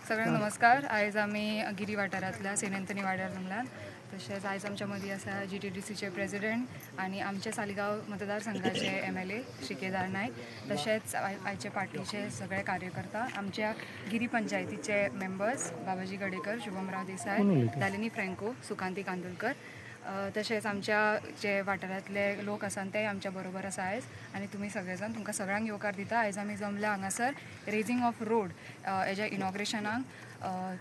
सगळ्यांक नमस्कार. आयज आमी गिरी वाठारांतल्या सेंट एंथनी वाड्यार जमल्यात. तशेंच आयज आमच्या मदीं आसा GTDCचे प्रेसिडेंट आनी आमचे सालिगांव मतदारसंघाचे MLA श्री केदार नायक. तशेंच आयचे पार्टीचे सगळे कार्यकर्ता, आमच्या गिरी पंचायतीचे मेंबर्स बाबाजी गडेकर, शुभमराव देसाय, दालिनी फ्रँको, सुकांती कांदोलकर. तशेंच आमच्या जे वाठारांतले लोक आसात ते आमच्या बरोबर आसा आयज. आनी तुमी सगळेजण, तुमकां सगळ्यांक येवकार दिता. आयज आमी जमल्या हांगासर रेजिंग ऑफ रोड हेज्या इनॉग्रेशनाक.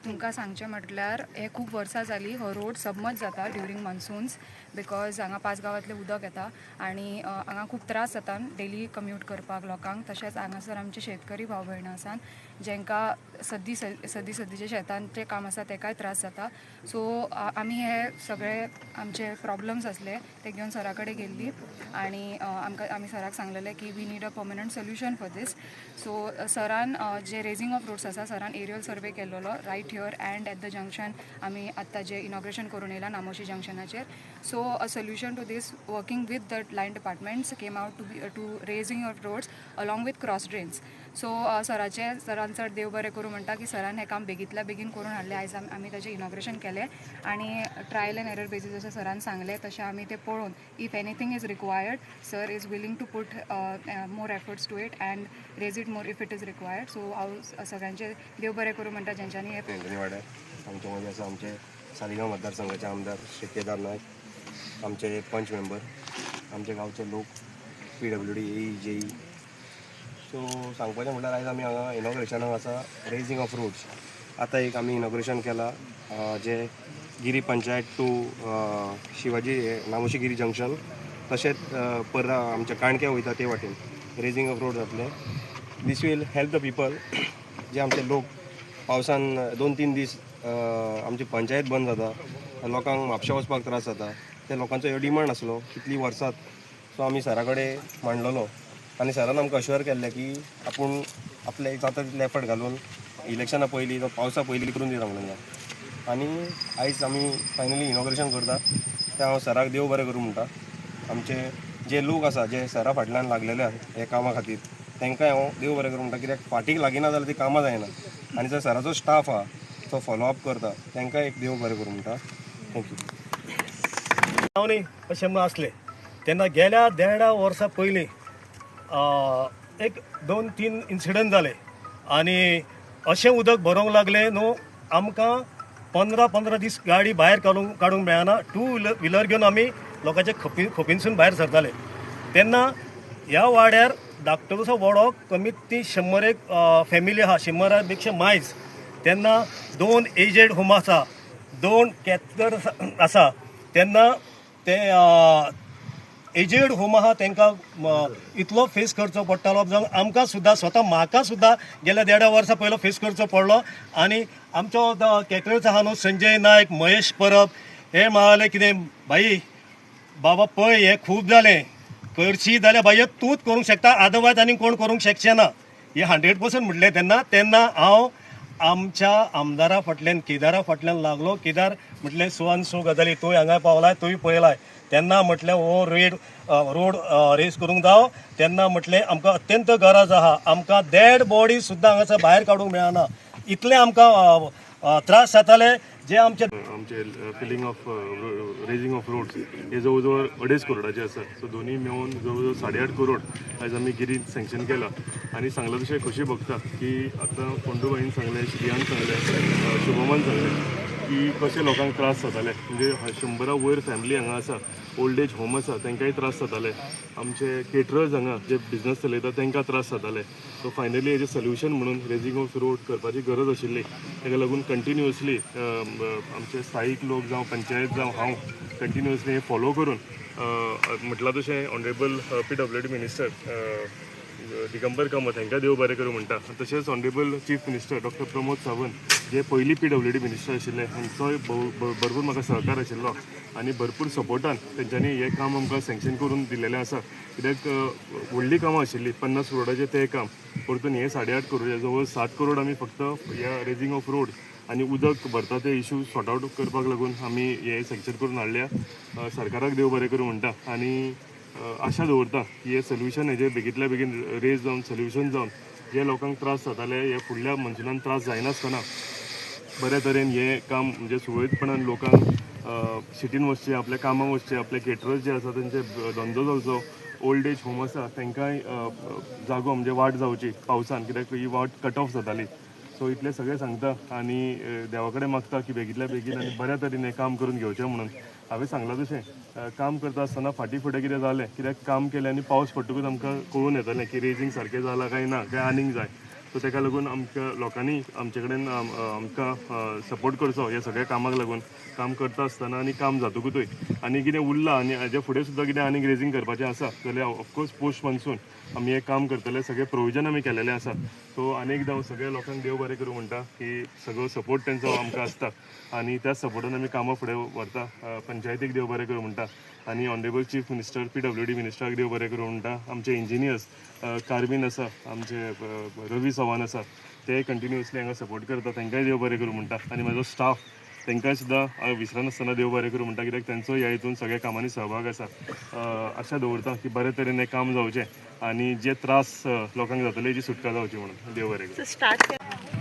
तुमकां सांगचें म्हटल्यार हे खूब वर्सां जालीं हो रोड सबमर्ज जाता ड्युरींग मॉन्सून्स, बिकॉज हांगा 5 गांवांतलें उदक येता आनी हांगा खूब त्रास जाता डेली कम्यूट करपाक लोकांक. तशेंच हांगासर आमचे शेतकरी भाव भयणां आसात जेंकां सद्दीचे शेतांचें काम आसा तेकाय त्रास जाता. सो आमी हे सगळे आमचे प्रॉब्लम्स आसले ते घेवन सरा कडेन गेल्ली आनी आमी सराक सांगलेलें की we need a permanent solution for this. So सरान जे रेजिंग ऑफ रोड्स आसा सरान एरियल सर्वे केल्लो right here and at the junction. आमी आत्तां जे इनॉग्रेशन करून येयला नामोशी जंक्शनाचेर. So a solution to this working with the line departments came out to raising of roads along with cross drains. So सरान चड देव बरें करूं म्हणटा की सरान हें काम बेगींतल्या बेगीन करून हाडलें. आयज आमी ताचें इनॉग्रेशन केलें आनी ट्रायल एंड एरर बेजीस जशें सरान सांगलें तशें आमी तें पळोवन if anything is required sir is willing to put more efforts to it and raise it more if it is required. So हांव सगळ्यांचें देव बरें करूं म्हणटा जेंच्यांनी हे एंथनी वाड्यार आमच्या मदीं आसा आमचे सालिगांव मतदारसंघाचे आमदार श्री केदार नायक, आमचे पंच मेंबर, आमचे गांवचे लोक, PWD AE JE. सो सांगपाचें म्हटल्यार आयज आमी हांगा इनॉग्रेशनाक आसा रेजिंग ऑफ रोड्स. आतां एक आमी इनॉग्रेशन केलां जे गिरी पंचायत टू शिवाजी नामोशी गिरी जंक्शन, तशेंच पर्रा आमच्या काणक्या वयता ते वाटेन रेजिंग ऑफ रोड जातलें. दीस वील हेल्प द पीपल. जे आमचे लोक पावसान 2-3 दीस आमची पंचायत बंद जाता, लोकांक म्हापशा वचपाक त्रास जाता. ते लोकांचो ह्यो डिमांड आसलो कितली वर्सांत. सो आमी सरा कडेन मांडलेलो आनी सरान आमकां अश्योर केल्लें की आपूण आपले जाता तितले एफर्ट घालून इलेक्शना पयलीं तो पावसा पयलीं करून दिता म्हणून. आनी आयज आमी फायनली इनॉग्रेशन करता. तें हांव सराक देव बरें करूं म्हणटा. आमचे जे लोक आसा जे सरा फाटल्यान लागलेले हे कामा खातीर तांकांय हांव देव बरें करूं म्हणटा. कित्याक फाटीक लागिना जाल्यार ती कामां जायना. आनी जो सराचो स्टाफ आहा तो फॉलोअप करता तांकांय एक देव बरें करूं म्हणटा. थँक्यू. हांव न्ही अशें म्हणून आसलें तेन्ना गेल्या 1.5 वर्सां पयलीं एक 2-3 इन्सिडंट जाले आनी अशें उदक भरोंक लागलें न्हू आमकां 15 दीस गाडी भायर काडूंक मेळना. 2 व्हिलर घेवन आमी लोकांचे खोपीनसून भायर सरताले. तेन्ना ह्या वाड्यार धाकटुलोसो वडो कमीत ती 100 फॅमिली आहा, 100 पेक्षा मायज. तेन्ना 2 एजेड होम आसा, 2 कॅथर आसा. तेन्ना ते एजेड होम आहा तांकां इतलो फेस करचो पडटालो जावं आमकां सुद्दां स्वता म्हाका सुद्दां गेल्या 1.5 वर्सां पयलो फेस करचो पडलो. आनी आमचो कॅटरर्स आहा न्हू संजय नायक, महेश परब हे म्हणाले कितें भाई बाबा पळय हें खूब जालें, करची जाल्यार भाई तूंच करूंक शकता, अदरवायज आनी कोण करूंक शकचे ना. हे 100% म्हटलें तेन्ना हांव आमच्या आमदारा फाटल्यान केदारा फाटल्यान लागलो. केदार म्हटलें सो आनी सो गजाली तुवें हांगा पावलाय, तुवें पळयलाय. तेन्ना म्हटलें हो रोड रेस करूंक जाव. तेन्ना म्हटलें आमकां अत्यंत गरज आहा, आमकां डेड बॉडी सुद्दां हांगासर भायर काडूंक मेळना, इतले आमकां त्रास जाताले. जे आमचे feeling of raising of roads हे जवळ 2.5 करोडाचे आसा. सो दोन्ही मेळून जवळ 8.5 करोड आयज आमी गिरीन सँक्शन केला. आनी सांगलां तशें खोशी भोगता की आतां पंडूबाईन सांगलें, श्रियान सांगलें, शुभमान सांगलें की कशे लोकांक त्रास जाताले. म्हणजे 100 वयर फॅमिली हांगा आसा, ओल्ड एज होम आसा, तांकांय त्रास जाताले. आमचे केटरर्स हांगा जे बिझनस चलयता तांकां त्रास जाताले. सो फायनली हेजें सोल्युशन म्हणून रेजिंग ऑफ रोड करपाची गरज आशिल्ली. ताका लागून कंटिन्युअसली आमचे स्थायीक लोक जावं पंचायत जावं हांव कंटिन्युअसली हे फॉलो करून म्हटलां तशें honourable PWD minister Digambar Kamat हांकां देव बरें करूं म्हणटा. तशेंच honourable chief minister doctor Pramod Sawant जे पयलीं PWD मिनिस्टर आशिल्ले, हांचोय भरपूर म्हाका सहकार आशिल्लो आनी भरपूर सपोर्टान तेंच्यांनी हें काम आमकां सँक्शन करून दिलेलें आसा. कित्याक व्हडलीं कामां आशिल्लीं, 50 करोडाचें तें काम, परतून हे 8.5 करोड, जवळ 7 करोड आमी फक्त ह्या रेजिंग ऑफ रोड आनी उदक भरता ते इशू सॉर्ट आवट करपाक लागून आमी हे सँक्शन करून हाडल्या. सरकाराक देव बरें करूं म्हणटा आनी आशा दवरता की हे सोल्युशन हेजे बेगींतल्या बेगीन रेज जावन सोल्युशन जावन जे लोकांक त्रास जाताले हे फुडल्या मनसुलान त्रास जायनासतना बऱ्या तरेन हे काम म्हणजे सुरळीतपणान लोकांक सिटीन वचचें, आपल्या कामाक वचचें, आपले केटरर्स जे आसा तेंचे धंदो चलचो, ओल्ड एज होम आसा तांकांय जागो म्हणजे वाट जावची पावसान, कित्याक ही वाट कट ऑफ जाताली. सो इतले सगळे सांगता आनी देवा कडेन मागता की बेगींतल्या बेगीन आनी बऱ्या तरेन हें काम करून घेवचें म्हणून. हांवें सांगलां तशें काम करता आसतना फाटीं फुडें कितें जालें, कित्याक काम केलें आनी पावस पडटकूच आमकां कळून येतालें की रेजिंग सारकें जालां काय ना, काय आनीक जाय. सो ताका लागून आमकां लोकांनी आमचे कडेन आमकां सपोर्ट करचो ह्या सगळ्या कामाक लागून. काम करता आसतना आनी काम जातकूतय आनी कितें उरलां आनी हाजे फुडें सुद्दां कितें आनीक रेजिंग करपाचें आसा जाल्यार ऑफकोर्स पोस्ट मान्सून आमी हें काम करतले. सगळें प्रोविजन आमी केलेलें आसा. सो आनीकदां हांव सगळ्या लोकांक देव बरें करूं म्हणटा की सगळो सपोर्ट तेंचो आमकां आसता आनी त्याच सपोर्टान आमी कामां फुडें व्हरता. पंचायतीक देव बरें करूं म्हणटा आनी ऑनरेबल चीफ मिनिस्टर PWD मिनिस्टराक देव बरें करूं म्हणटा. आमचे इंजिनियर्स कार्बीन आसा, आमचे रवी चव्हाण आसा, ते कंटिन्युअसली हांगा सपोर्ट करता, तांकांय देव बरें करूं म्हणटा. आनी म्हाजो स्टाफ तांकांय सुद्दां विसरनासतना देव बरें करूं म्हणटा, कित्याक तांचो ह्या हितून सगळ्या कामांनी सहभाग आसा. आशा दवरता की बरे तरेन हें काम जावचें आनी जे त्रास लोकांक जातले हेजी सुटका जावची म्हणून. देव बरें करूं.